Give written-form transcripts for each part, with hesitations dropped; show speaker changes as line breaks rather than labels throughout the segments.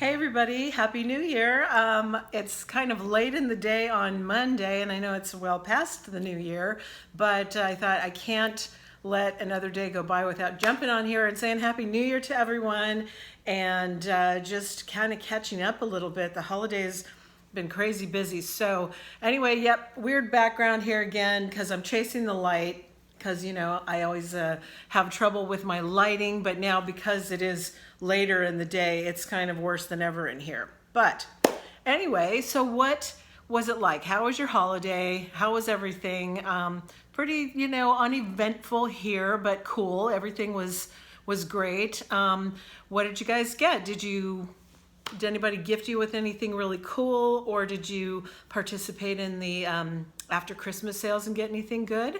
Hey everybody, Happy New Year. It's kind of late in the day on Monday, and I know it's well past the new year, but I thought I can't let another day go by without jumping on here and saying Happy New Year to everyone and just kind of catching up a little bit. The holidays been crazy busy. So anyway, yep, weird background here again because I'm chasing the light because I always have trouble with my lighting, but now because it is later in the day, it's kind of worse than ever in here. But anyway, so what was it like? How was your holiday? How was everything? Pretty, uneventful here, but cool. Everything was great. What did you guys get? Did anybody gift you with anything really cool, or did you participate in the after Christmas sales and get anything good?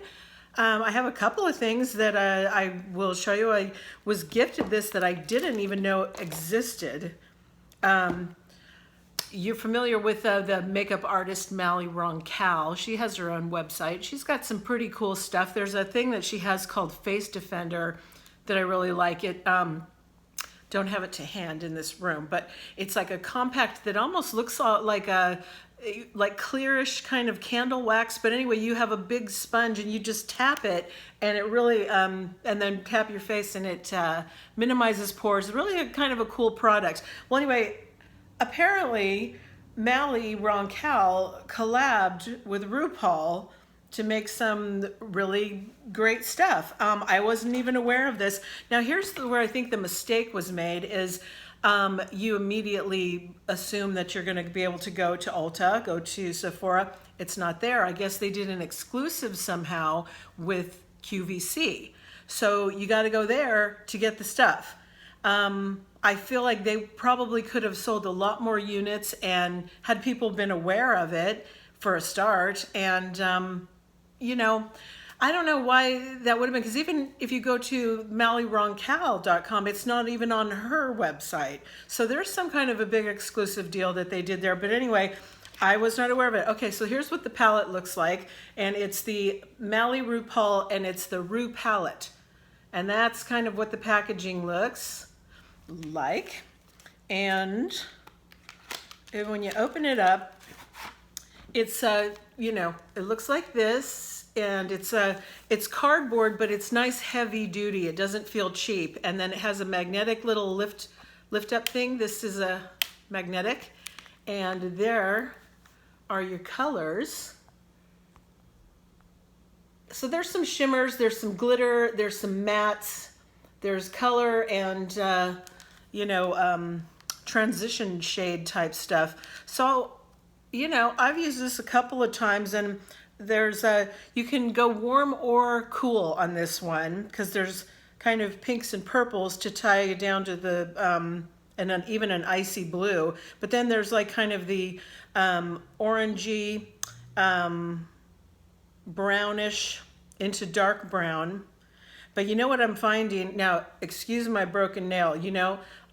I have a couple of things that I will show you. I was gifted this that I didn't even know existed. You're familiar with the makeup artist Mally Roncal. She has her own website. She's got some pretty cool stuff. There's a thing that she has called Face Defender that I really like. It don't have it to hand in this room, but it's like a compact that almost looks like clearish kind of candle wax. But anyway, you have a big sponge and you just tap it, and it really and then tap your face, and it minimizes pores. Really a kind of a cool product. Well, anyway, apparently Mally Roncal collabed with RuPaul to make some really great stuff. I wasn't even aware of this. Now here's where I think the mistake was made is you immediately assume that you're gonna be able to go to Ulta, go to Sephora. It's not there. I guess they did an exclusive somehow with QVC. So you gotta go there to get the stuff. I feel like they probably could have sold a lot more units and had people been aware of it for a start. And I don't know why that would have been, because even if you go to mallyroncal.com, it's not even on her website. So there's some kind of a big exclusive deal that they did there. But anyway, I was not aware of it. Okay, so here's what the palette looks like. And it's the Mally RuPaul, and it's the Ru palette. And that's kind of what the packaging looks like. And when you open it up, it's it looks like this. And it's cardboard, but it's nice heavy duty. It doesn't feel cheap. And then it has a magnetic little lift up thing. This is a magnetic. And there are your colors. So there's some shimmers, there's some glitter, there's some mattes, there's color and transition shade type stuff. So, I've used this a couple of times, and you can go warm or cool on this one because there's kind of pinks and purples to tie you down to the and even an icy blue. But then there's like kind of the orangey, brownish into dark brown. But you know what I'm finding now? Excuse my broken nail.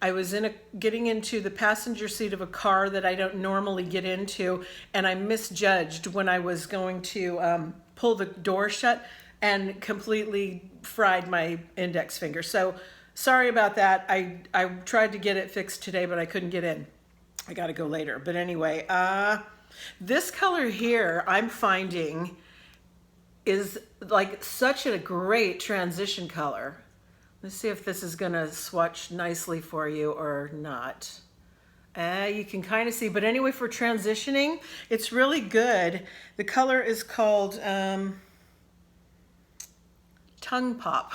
I was getting into the passenger seat of a car that I don't normally get into, and I misjudged when I was going to pull the door shut and completely fried my index finger. So sorry about that. I tried to get it fixed today, but I couldn't get in. I got to go later. But anyway, this color here I'm finding is like such a great transition color. Let's see if this is gonna swatch nicely for you or not. You can kind of see, but anyway, for transitioning, it's really good. The color is called Tongue Pop.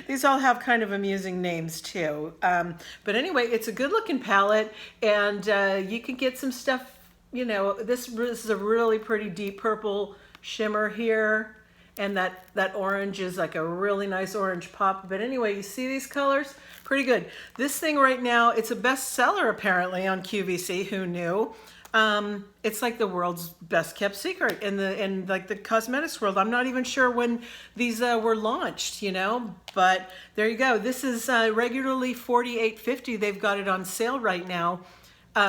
These all have kind of amusing names too. But anyway, it's a good looking palette, and you can get some stuff, this is a really pretty deep purple shimmer here. And that orange is like a really nice orange pop. But anyway, you see these colors? Pretty good. This thing right now, it's a bestseller apparently on QVC. Who knew? It's like the world's best kept secret in like the cosmetics world. I'm not even sure when these were launched, but there you go. This is regularly $48.50. They've got it on sale right now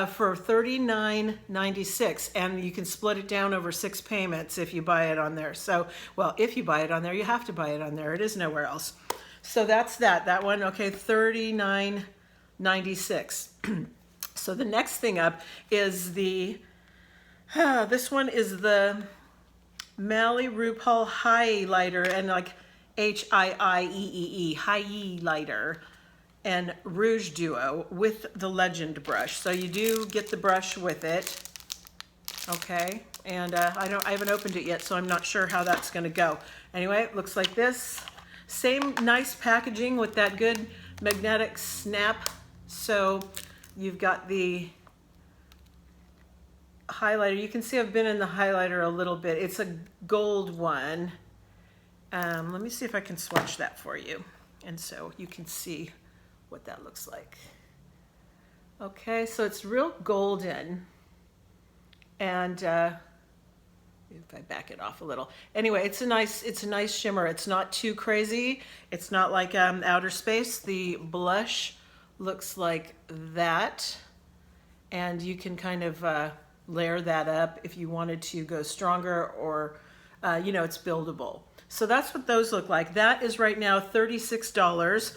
for $39.96, and you can split it down over 6 payments if you buy it on there. So, well, if you buy it on there, you have to buy it on there. It is nowhere else. So that's that one. Okay, $39.96. So the next thing up is this one is the Mally RuPaul Hiiieee-Lighter, and like Hiiee, Hiiieee-Lighter, and Rouge Duo with the Legend brush. So you do get the brush with it, okay? And I haven't opened it yet, so I'm not sure how that's gonna go. Anyway, it looks like this. Same nice packaging with that good magnetic snap. So you've got the highlighter. You can see I've been in the highlighter a little bit. It's a gold one. Let me see if I can swatch that for you. And so you can see what that looks like. Okay, so it's real golden. And if I back it off a little. Anyway, it's a nice shimmer. It's not too crazy. It's not like Outer Space. The blush looks like that. And you can kind of layer that up if you wanted to go stronger, or you know, it's buildable. So that's what those look like. That is right now $36.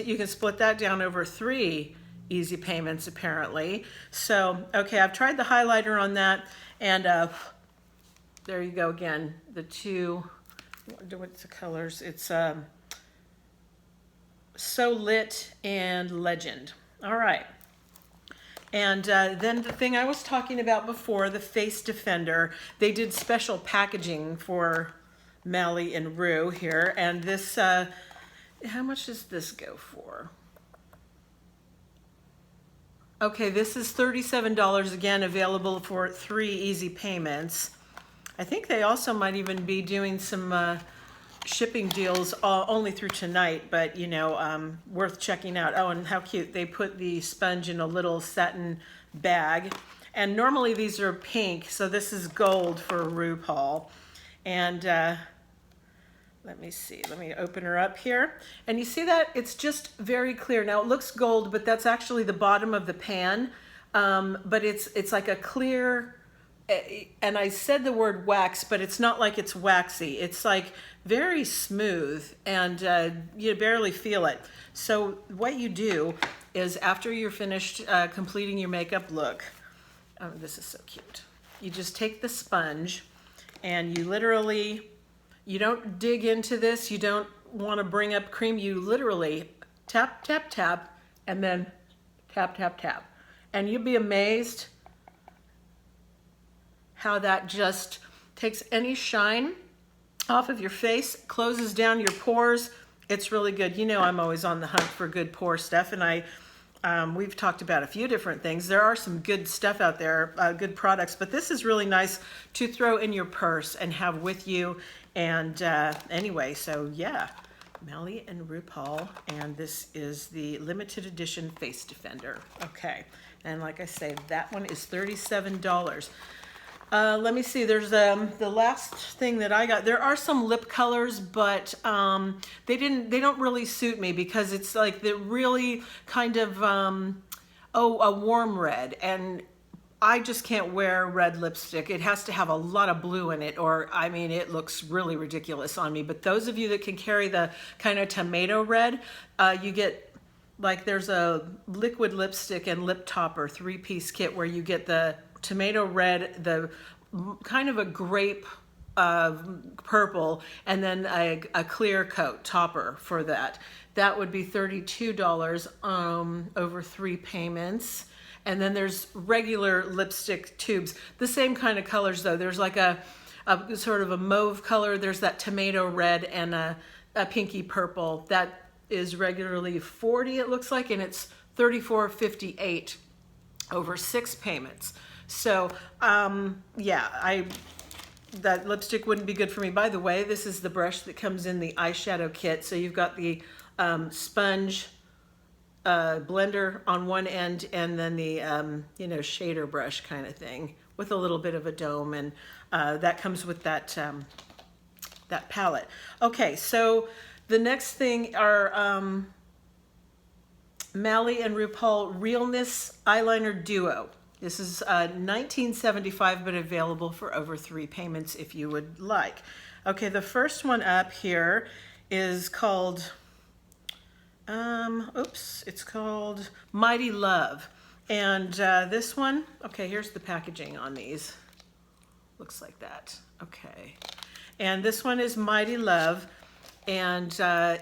You can split that down over 3 easy payments apparently. So, okay, I've tried the highlighter on that, and there you go again. The two, what's the colors? It's So Lit and Legend. All right. And then the thing I was talking about before, the Face Defender, they did special packaging for Mally and Rue here. And this, how much does this go for? Okay, this is $37, again, available for 3 easy payments. I think they also might even be doing some shipping deals only through tonight, but you know, worth checking out. Oh, and how cute. They put the sponge in a little satin bag. And normally these are pink, so this is gold for RuPaul. And let me see, let me open her up here. And you see that? It's just very clear. Now it looks gold, but that's actually the bottom of the pan. But it's like a clear, and I said the word wax, but it's not like it's waxy. It's like very smooth, and you barely feel it. So what you do is, after you're finished completing your makeup look, oh, this is so cute. You just take the sponge and you literally, you don't dig into this. You don't want to bring up cream. You literally tap, tap, tap, and then tap, tap, tap. And you'll be amazed how that just takes any shine off of your face, closes down your pores. It's really good. You know, I'm always on the hunt for good pore stuff, and we've talked about a few different things. There are some good stuff out there, good products, but this is really nice to throw in your purse and have with you. And anyway, so yeah, Mally and RuPaul, and this is the limited edition Face Defender. Okay, and like I say, that one is $37. Let me see, there's the last thing that I got. There are some lip colors, but they don't really suit me, because it's like the really kind of, a warm red, and I just can't wear red lipstick. It has to have a lot of blue in it, or I mean, it looks really ridiculous on me. But those of you that can carry the kind of tomato red, you get, like, there's a liquid lipstick and lip topper 3-piece kit where you get the tomato red, the kind of a grape purple, and then a clear coat topper for that. That would be $32 over 3 payments. And then there's regular lipstick tubes, the same kind of colors though. There's like a sort of a mauve color, there's that tomato red, and a pinky purple. That is regularly $40, it looks like, and it's $34.58 over 6 payments. So yeah, that lipstick wouldn't be good for me. By the way, this is the brush that comes in the eyeshadow kit. So you've got the sponge blender on one end, and then the you know, shader brush kind of thing with a little bit of a dome, and that comes with that that palette. Okay, so the next thing are Mally and RuPaul Realness Eyeliner Duo. This is $19.75, but available for over 3 payments if you would like. Okay, the first one up here is called Oops, it's called Mighty Love. And this one, okay, here's the packaging on these. Looks like that. Okay. And this one is Mighty Love. And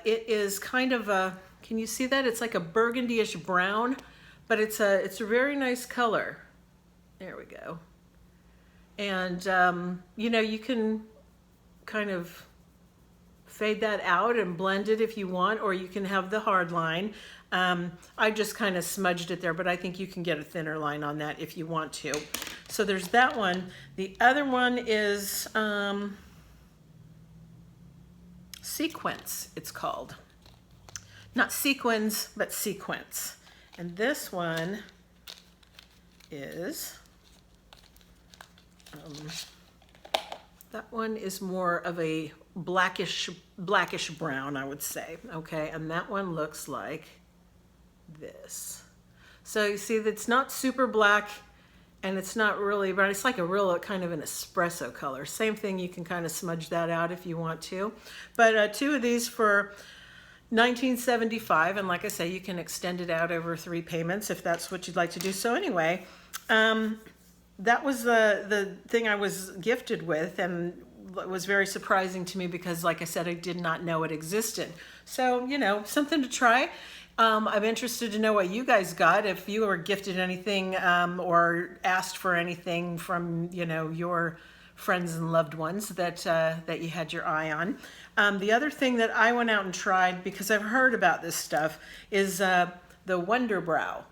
it is kind of a, can you see that? It's like a burgundy-ish brown, but it's a very nice color. There we go. And, you know, you can kind of fade that out and blend it if you want, or you can have the hard line. I just kind of smudged it there, but I think you can get a thinner line on that if you want to. So there's that one. The other one is Sequence, it's called. Not sequins, but sequence. And this one is, that one is more of a blackish brown, I would say. Okay, and that one looks like this. So you see, that's not super black, and it's not really, but it's like a real kind of an espresso color. Same thing, you can kind of smudge that out if you want to. But two of these for $19.75, and like I say, you can extend it out over 3 payments if that's what you'd like to do. So anyway, that was the thing I was gifted with, and it was very surprising to me because, like I said, I did not know it existed. So, you know, something to try. I'm interested to know what you guys got, if you were gifted anything or asked for anything from, you know, your friends and loved ones that that you had your eye on. The other thing that I went out and tried, because I've heard about this stuff, is the Wonder Brow.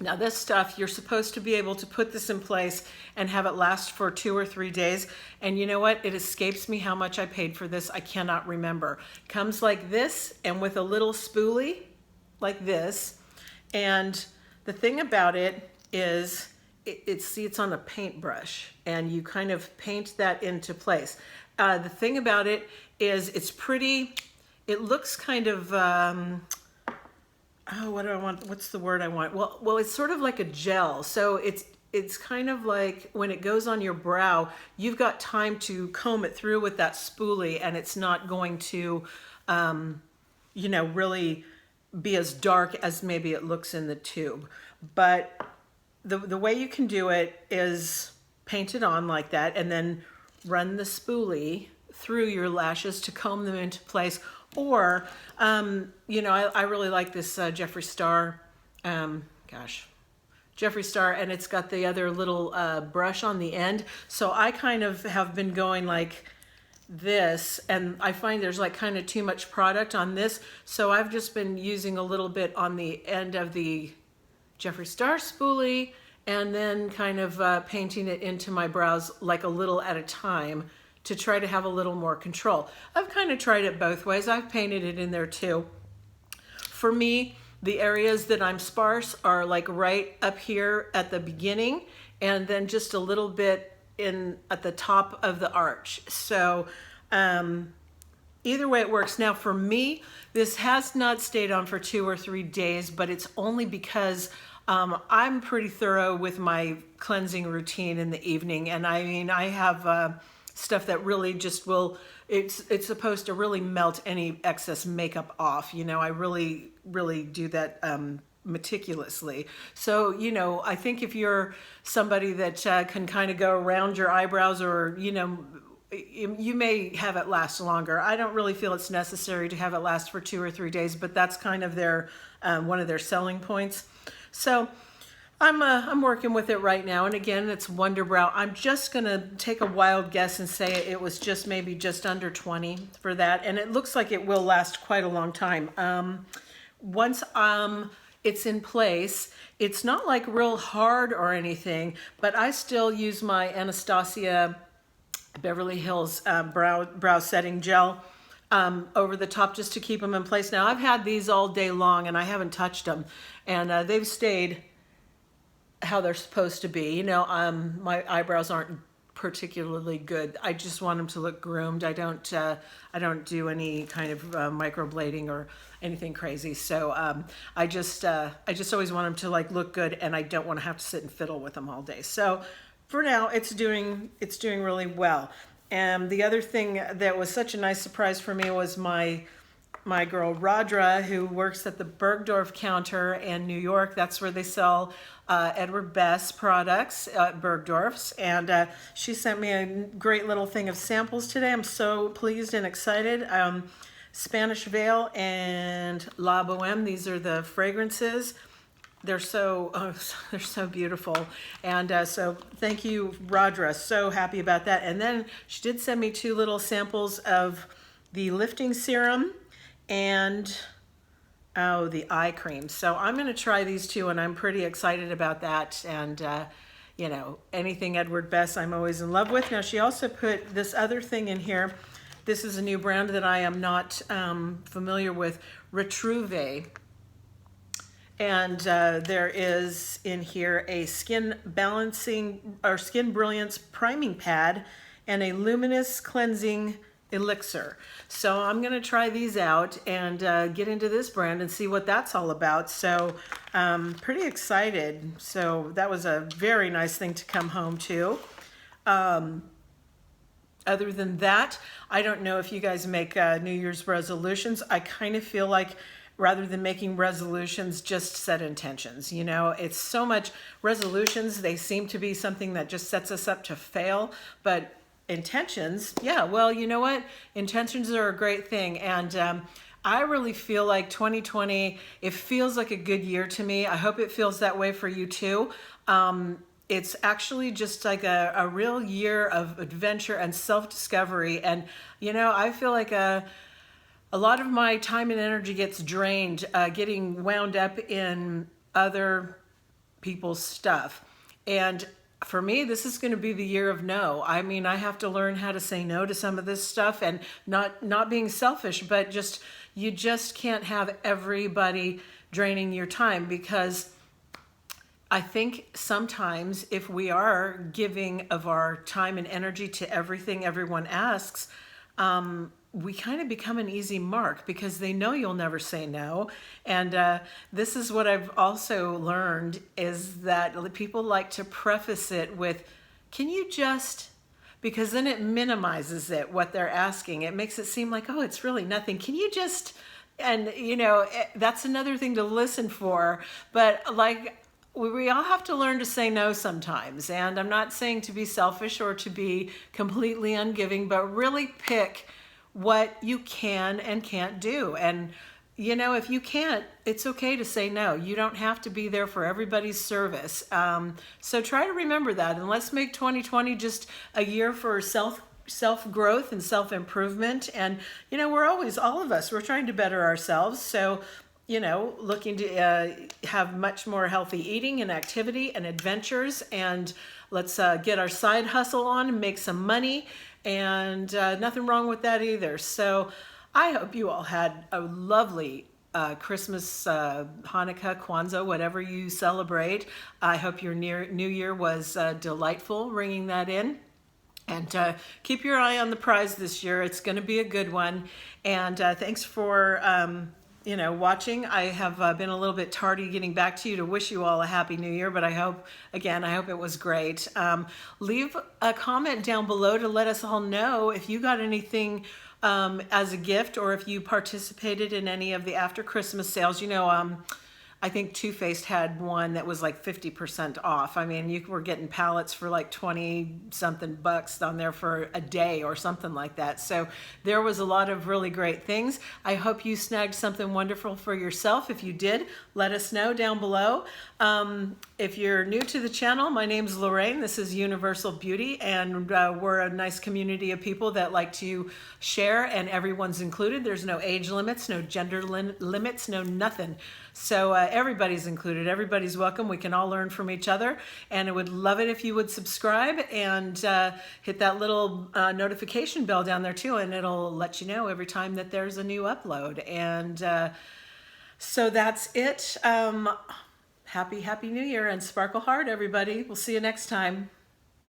Now this stuff, you're supposed to be able to put this in place and have it last for 2 or 3 days. And you know what? It escapes me how much I paid for this. I cannot remember. Comes like this and with a little spoolie like this. And the thing about it is, it's on a paintbrush, and you kind of paint that into place. The thing about it is it's pretty, it looks kind of, oh, what do I want? What's the word I want? Well, it's sort of like a gel. So it's kind of like when it goes on your brow, you've got time to comb it through with that spoolie, and it's not going to, you know, really be as dark as maybe it looks in the tube. But the way you can do it is paint it on like that, and then run the spoolie through your lashes to comb them into place. Or, you know, I really like this Jeffree Star, Jeffree Star, and it's got the other little brush on the end. So I kind of have been going like this, and I find there's like kind of too much product on this. So I've just been using a little bit on the end of the Jeffree Star spoolie, and then kind of painting it into my brows like a little at a time, to try to have a little more control. I've kind of tried it both ways. I've painted it in there too. For me, the areas that I'm sparse are like right up here at the beginning, and then just a little bit in at the top of the arch. So either way it works. Now for me, this has not stayed on for 2 or 3 days, but it's only because I'm pretty thorough with my cleansing routine in the evening. And I mean, I have stuff that really just will, it's supposed to really melt any excess makeup off. You know, I really do that meticulously. So, you know, I think if you're somebody that can kind of go around your eyebrows, or, you know, you may have it last longer. I don't really feel it's necessary to have it last for 2 or 3 days, but that's kind of their one of their selling points. So I'm working with it right now, and again, it's Wonder Brow. I'm just gonna take a wild guess and say it was just maybe just under 20 for that, and it looks like it will last quite a long time. Once it's in place, it's not like real hard or anything, but I still use my Anastasia Beverly Hills brow setting gel over the top just to keep them in place. Now I've had these all day long and I haven't touched them, and they've stayed how they're supposed to be. You know, my eyebrows aren't particularly good. I just want them to look groomed. I don't do any kind of microblading or anything crazy. So I just always want them to like look good, and I don't want to have to sit and fiddle with them all day. So for now, it's doing really well. And the other thing that was such a nice surprise for me was my my girl Rodra, who works at the Bergdorf counter in New York. That's where they sell Edward Best products at Bergdorf's. And she sent me a great little thing of samples today. I'm so pleased and excited. Spanish Veil and La Boheme, these are the fragrances. They're they're so beautiful. And so thank you, Rodra. So happy about that. And then she did send me 2 little samples of the lifting serum and the eye cream. So I'm going to try these 2, and I'm pretty excited about that. And you know, anything Edward Best I'm always in love with. Now she also put this other thing in here. This is a new brand that I am not familiar with, Retrouve. And there is in here a skin balancing or skin brilliance priming pad and a luminous cleansing elixir. So I'm going to try these out and get into this brand and see what that's all about. So pretty excited. So that was a very nice thing to come home to. Other than that, I don't know if you guys make New Year's resolutions. I kind of feel like rather than making resolutions, just set intentions. You know, it's so much resolutions. They seem to be something that just sets us up to fail. But intentions, yeah, well, you know what? Intentions are a great thing. And I really feel like 2020, it feels like a good year to me. I hope it feels that way for you too. It's actually just like a real year of adventure and self-discovery. And, you know, I feel like a lot of my time and energy gets drained getting wound up in other people's stuff. And for me, this is going to be the year of no. I mean, I have to learn how to say no to some of this stuff, and not being selfish, but just you just can't have everybody draining your time, because I think sometimes if we are giving of our time and energy to everything everyone asks, we kind of become an easy mark because they know you'll never say no. And this is what I've also learned, is that people like to preface it with, can you just, because then it minimizes it, what they're asking. It makes it seem like, oh, it's really nothing. Can you just, and you know, that's another thing to listen for. But like, we all have to learn to say no sometimes. And I'm not saying to be selfish or to be completely ungiving, but really pick what you can and can't do. And you know, if you can't, it's okay to say no. You don't have to be there for everybody's service. So try to remember that, and let's make 2020 just a year for self-growth and self-improvement. And you know, we're always, all of us, we're trying to better ourselves. So you know, looking to have much more healthy eating and activity and adventures, and let's get our side hustle on and make some money. And nothing wrong with that either. So I hope you all had a lovely Christmas, Hanukkah, Kwanzaa, whatever you celebrate. I hope your New Year was delightful, ringing that in. And keep your eye on the prize this year. It's going to be a good one. And thanks for you know, watching. I have been a little bit tardy getting back to you to wish you all a happy new year, but I hope it was great. Leave a comment down below to let us all know if you got anything as a gift, or if you participated in any of the after Christmas sales. You know, I think Too Faced had one that was like 50% off. I mean, you were getting pallets for like 20 something bucks on there for a day or something like that. So there was a lot of really great things. I hope you snagged something wonderful for yourself. If you did, let us know down below. If you're new to the channel, my name's Lorraine. This is Universal Beauty, and we're a nice community of people that like to share, and everyone's included. There's no age limits, no gender limits, no nothing. So everybody's included. Everybody's welcome. We can all learn from each other, and I would love it if you would subscribe and hit that little notification bell down there too, and it'll let you know every time that there's a new upload. And so that's it. Happy New Year, and sparkle hard, everybody. We'll see you next time.